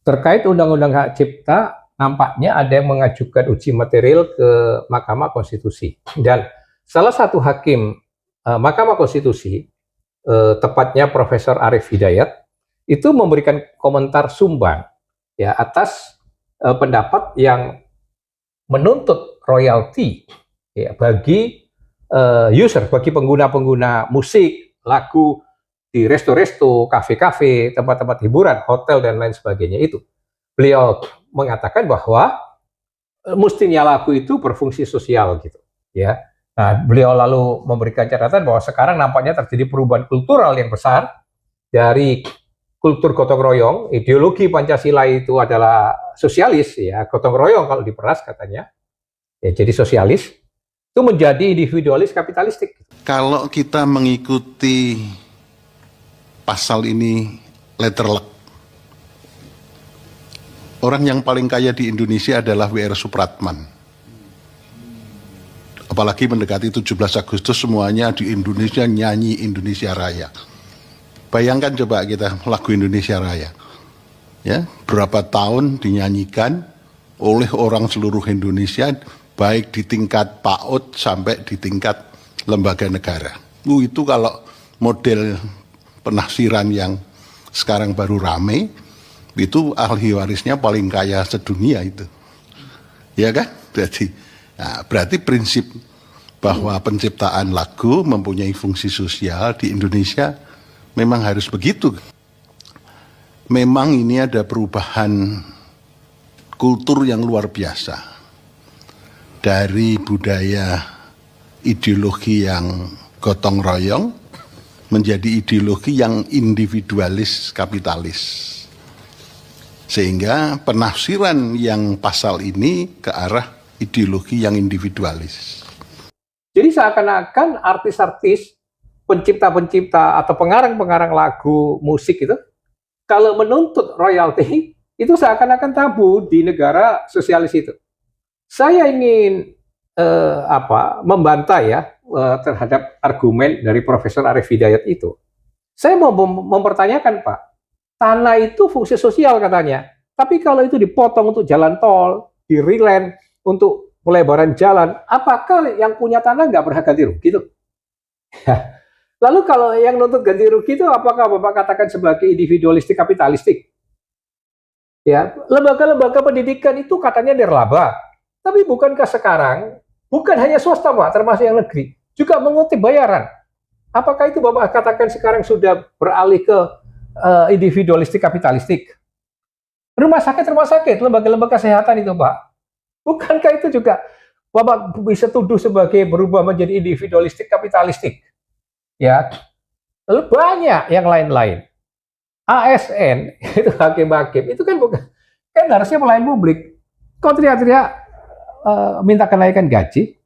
Terkait Undang-Undang Hak Cipta, nampaknya ada yang mengajukan uji material ke Mahkamah Konstitusi. Dan salah satu hakim Mahkamah Konstitusi, tepatnya Profesor Arief Hidayat, itu memberikan komentar sumbang ya atas pendapat yang menuntut royalti ya, bagi user, bagi pengguna-pengguna musik, lagu di resto-resto, kafe-kafe, tempat-tempat hiburan, hotel dan lain sebagainya itu. Beliau mengatakan bahwa mestinya lagu itu berfungsi sosial gitu, ya. Nah, beliau lalu memberikan catatan bahwa sekarang nampaknya terjadi perubahan kultural yang besar dari kultur gotong royong, ideologi Pancasila itu adalah sosialis, ya, gotong royong kalau diperas katanya, ya, jadi sosialis, itu menjadi individualis kapitalistik. Kalau kita mengikuti pasal ini letter luck, orang yang paling kaya di Indonesia adalah W.R. Supratman. Apalagi mendekati 17 Agustus semuanya di Indonesia nyanyi Indonesia Raya. Bayangkan coba kita lagu Indonesia Raya. Ya, berapa tahun dinyanyikan oleh orang seluruh Indonesia, baik di tingkat PAUD sampai di tingkat lembaga negara. Itu kalau model penafsiran yang sekarang baru rame, itu ahli warisnya paling kaya sedunia itu. Ya kan? Berarti prinsip bahwa penciptaan lagu mempunyai fungsi sosial di Indonesia memang harus begitu. Memang ini ada perubahan kultur yang luar biasa. Dari budaya ideologi yang gotong royong menjadi ideologi yang individualis kapitalis. Sehingga penafsiran yang pasal ini ke arah ideologi yang individualis. Jadi seakan-akan artis-artis, pencipta-pencipta atau pengarang-pengarang lagu musik itu, kalau menuntut royalti, itu seakan-akan tabu di negara sosialis itu. Saya ingin membantah ya terhadap argumen dari Profesor Arief Hidayat itu. Saya mau mempertanyakan, Pak, tanah itu fungsi sosial katanya, tapi kalau itu dipotong untuk jalan tol, di reland untuk pelebaran jalan, apakah yang punya tanah nggak berhak ganti rugi gitu? Lalu kalau yang nuntut ganti rugi itu apakah Bapak katakan sebagai individualistik kapitalistik? Ya, lembaga-lembaga pendidikan itu katanya nirlaba. Tapi bukankah sekarang bukan hanya swasta, Pak, termasuk yang negeri, juga mengutip bayaran? Apakah itu Bapak katakan sekarang sudah beralih ke individualistik kapitalistik? Rumah sakit, lembaga-lembaga kesehatan itu, Pak. Bukankah itu juga Bapak bisa tuduh sebagai berubah menjadi individualistik kapitalistik? Ya, lalu banyak yang lain-lain. ASN itu hakim-hakim itu kan bukan, kan harusnya pelayan publik. Kau teriak-teriak minta kenaikan gaji,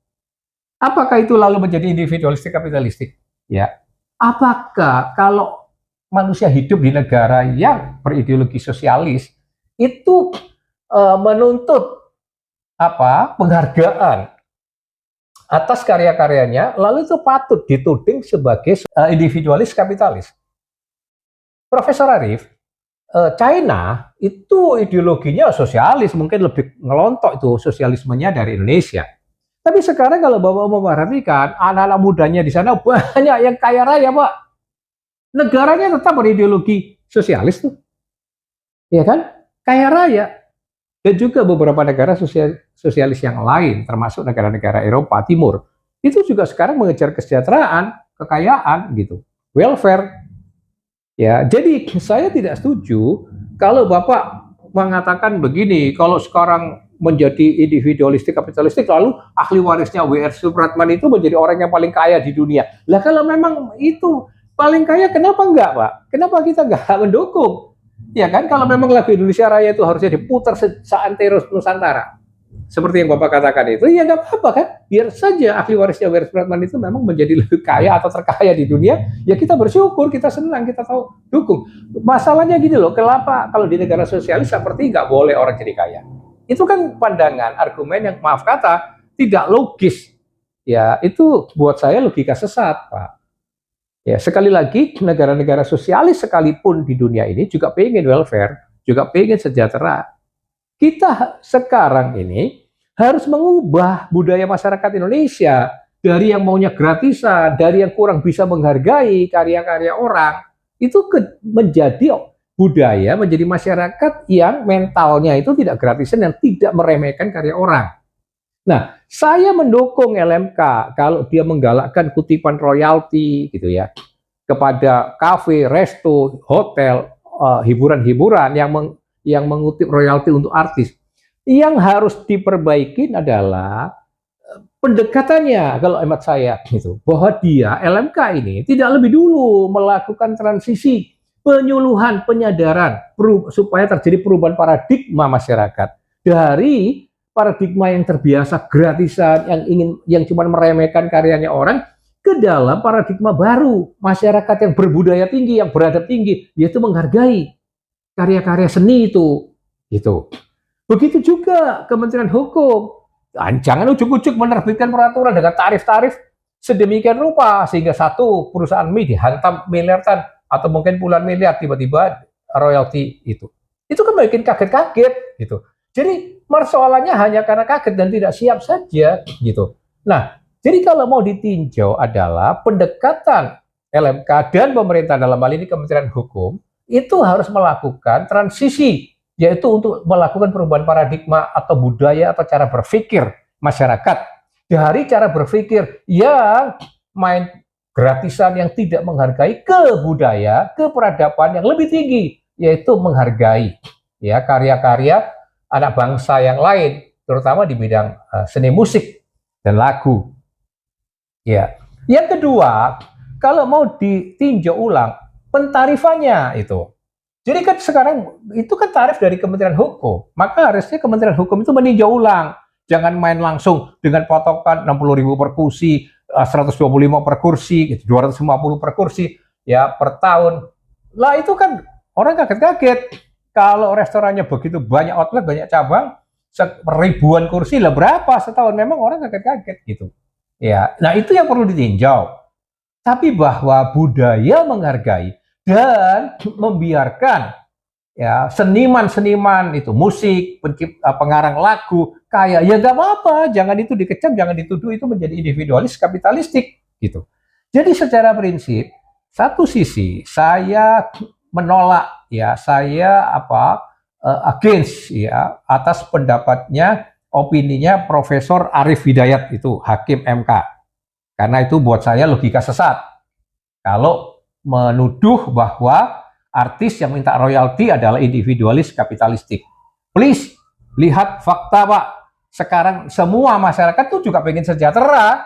apakah itu lalu menjadi individualistik kapitalistik? Ya, apakah kalau manusia hidup di negara yang berideologi sosialis itu menuntut penghargaan atas karya-karyanya, lalu itu patut dituding sebagai individualis kapitalis? Profesor Arief, China itu ideologinya sosialis, mungkin lebih ngelontok itu sosialismenya dari Indonesia. Tapi sekarang kalau Bapak memperhatikan, anak-anak mudanya di sana banyak yang kaya raya, Pak. Negaranya tetap berideologi sosialis tuh. Ya kan? Kaya raya. Dan juga beberapa negara sosialis yang lain, termasuk negara-negara Eropa Timur, itu juga sekarang mengejar kesejahteraan, kekayaan gitu, welfare. Ya, jadi saya tidak setuju kalau Bapak mengatakan begini, kalau sekarang menjadi individualistik kapitalistik, lalu ahli warisnya W.R. Supratman itu menjadi orang yang paling kaya di dunia. Lah kalau memang itu paling kaya, kenapa enggak, Pak? Kenapa kita enggak mendukung? Ya kan, kalau memang lagu Indonesia Raya itu harusnya diputar seantero Nusantara, seperti yang Bapak katakan itu, ya nggak apa-apa kan, biar saja ahli warisnya W.R. Supratman itu memang menjadi lebih kaya atau terkaya di dunia, ya kita bersyukur, kita senang, kita tahu dukung. Masalahnya gini loh, kenapa kalau di negara sosialis seperti nggak boleh orang jadi kaya? Itu kan pandangan, argumen yang maaf kata tidak logis. Ya, itu buat saya logika sesat, Pak. Ya, sekali lagi negara-negara sosialis sekalipun di dunia ini juga pengen welfare. juga pengen sejahtera. Kita sekarang ini harus mengubah budaya masyarakat Indonesia dari yang maunya gratisan, dari yang kurang bisa menghargai karya-karya orang, itu menjadi budaya, menjadi masyarakat yang mentalnya itu tidak gratisan dan tidak meremehkan karya orang. Nah, saya mendukung LMK kalau dia menggalakkan kutipan royalti gitu ya kepada kafe, resto, hotel, hiburan-hiburan yang mengutip royalti untuk artis. Yang harus diperbaiki adalah pendekatannya kalau hemat saya gitu, bahwa dia LMK ini tidak lebih dulu melakukan transisi penyuluhan, penyadaran supaya terjadi perubahan paradigma masyarakat dari paradigma yang terbiasa gratisan, yang cuma meremehkan karyanya orang, ke dalam paradigma baru masyarakat yang berbudaya tinggi, yang beradab tinggi, yaitu menghargai karya-karya seni itu, gitu. Begitu juga Kementerian Hukum, jangan ujuk-ujuk menerbitkan peraturan dengan tarif-tarif sedemikian rupa sehingga satu perusahaan mie dihantam miliaran atau mungkin puluhan miliar tiba-tiba royalti itu. Itu kan bikin kaget-kaget gitu. Jadi persoalannya hanya karena kaget dan tidak siap saja gitu. Nah, jadi kalau mau ditinjau adalah pendekatan LMK dan pemerintah dalam hal ini Kementerian Hukum itu harus melakukan transisi, yaitu untuk melakukan perubahan paradigma atau budaya atau cara berpikir masyarakat dari cara berpikir yang main gratisan, yang tidak menghargai ke budaya, ke peradaban yang lebih tinggi, yaitu menghargai ya karya-karya anak bangsa yang lain, terutama di bidang seni musik dan lagu. Ya, yang kedua, kalau mau ditinjau ulang pentarifannya itu. Jadi kan sekarang itu kan tarif dari Kementerian Hukum, maka harusnya Kementerian Hukum itu meninjau ulang. Jangan main langsung dengan potongan 60.000 per kursi, 125 per kursi, 250 per kursi ya per tahun. Lah itu kan orang kaget-kaget. Kalau restorannya begitu banyak outlet, banyak cabang, ribuan kursi lah berapa setahun, memang orang kaget-kaget gitu. Ya, nah itu yang perlu ditinjau. Tapi bahwa budaya menghargai dan membiarkan ya seniman-seniman itu musik, pencipta, pengarang lagu kaya, ya nggak apa-apa, jangan itu dikecam, jangan dituduh itu menjadi individualis kapitalistik gitu. Jadi secara prinsip satu sisi saya menolak ya, saya against ya atas pendapatnya, opininya Profesor Arif Hidayat itu Hakim MK. Karena itu buat saya logika sesat. Kalau menuduh bahwa artis yang minta royalti adalah individualis kapitalistik. Please, lihat fakta Pak. Sekarang semua masyarakat tuh juga pengen sejahtera.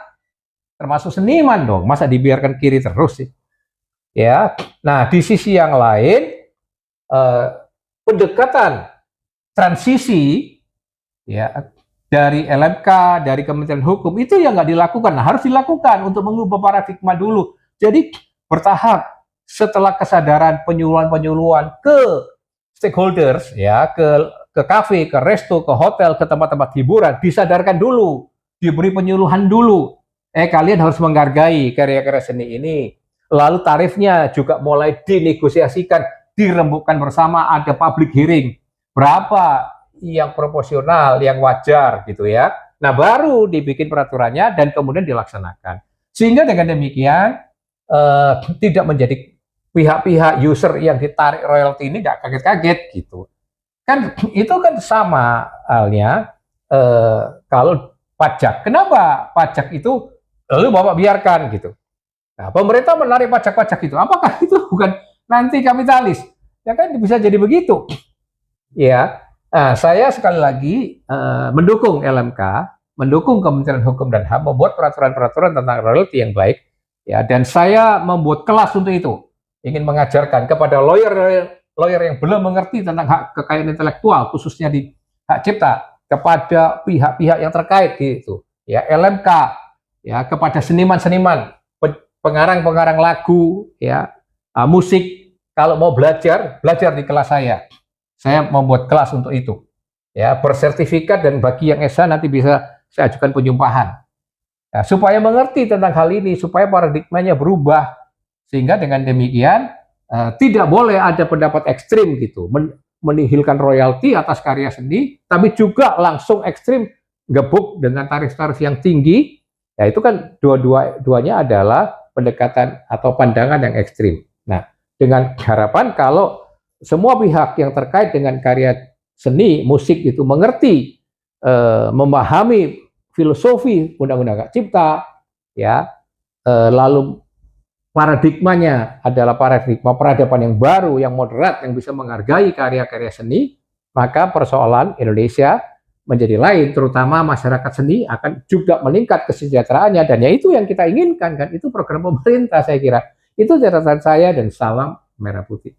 Termasuk seniman dong. Masa dibiarkan kiri terus sih? Ya. Nah, di sisi yang lain, pendekatan transisi ya dari LMK, dari Kementerian Hukum itu yang nggak dilakukan. Nah, harus dilakukan untuk mengubah paradigma dulu. Jadi bertahap setelah kesadaran penyuluhan ke stakeholders ya, ke kafe, ke resto, ke hotel, ke tempat-tempat hiburan, disadarkan dulu, diberi penyuluhan dulu. Kalian harus menghargai karya-karya seni ini. Lalu tarifnya juga mulai dinegosiasikan, dirembukkan bersama, ada public hearing. Berapa yang proporsional, yang wajar gitu ya. Nah, baru dibikin peraturannya dan kemudian dilaksanakan. Sehingga dengan demikian tidak menjadi pihak-pihak user yang ditarik royalti ini nggak kaget-kaget gitu. Kan itu kan sama halnya kalau pajak. Kenapa pajak itu lalu Bapak biarkan gitu. Nah, pemerintah menarik pajak-pajak itu. Apakah itu bukan nanti kapitalis? Ya kan bisa jadi begitu. Ya. Nah, saya sekali lagi mendukung LMK, mendukung Kementerian Hukum dan HAM membuat peraturan-peraturan tentang royalti yang baik, ya. Dan saya membuat kelas untuk itu, ingin mengajarkan kepada lawyer yang belum mengerti tentang hak kekayaan intelektual, khususnya di hak cipta, kepada pihak-pihak yang terkait gitu, ya LMK, ya kepada seniman-seniman, pengarang-pengarang lagu, ya musik, kalau mau belajar di kelas saya. Saya membuat kelas untuk itu, ya bersertifikat, dan bagi yang S1 nanti bisa saya ajukan penyumpahan, ya, supaya mengerti tentang hal ini, supaya paradigmanya berubah, sehingga dengan demikian tidak boleh ada pendapat ekstrim gitu, menihilkan royalti atas karya seni, tapi juga langsung ekstrim gebuk dengan tarif-tarif yang tinggi. Ya itu kan dua-duanya adalah pendekatan atau pandangan yang ekstrim. Nah, dengan harapan kalau semua pihak yang terkait dengan karya seni, musik itu mengerti, memahami filosofi undang-undang hak cipta, ya, lalu paradigmanya adalah paradigma peradaban yang baru, yang moderat, yang bisa menghargai karya-karya seni, maka persoalan Indonesia menjadi lain, terutama masyarakat seni akan juga meningkat kesejahteraannya, dan ya itu yang kita inginkan kan, itu program pemerintah saya kira. Itu catatan saya dan salam merah putih.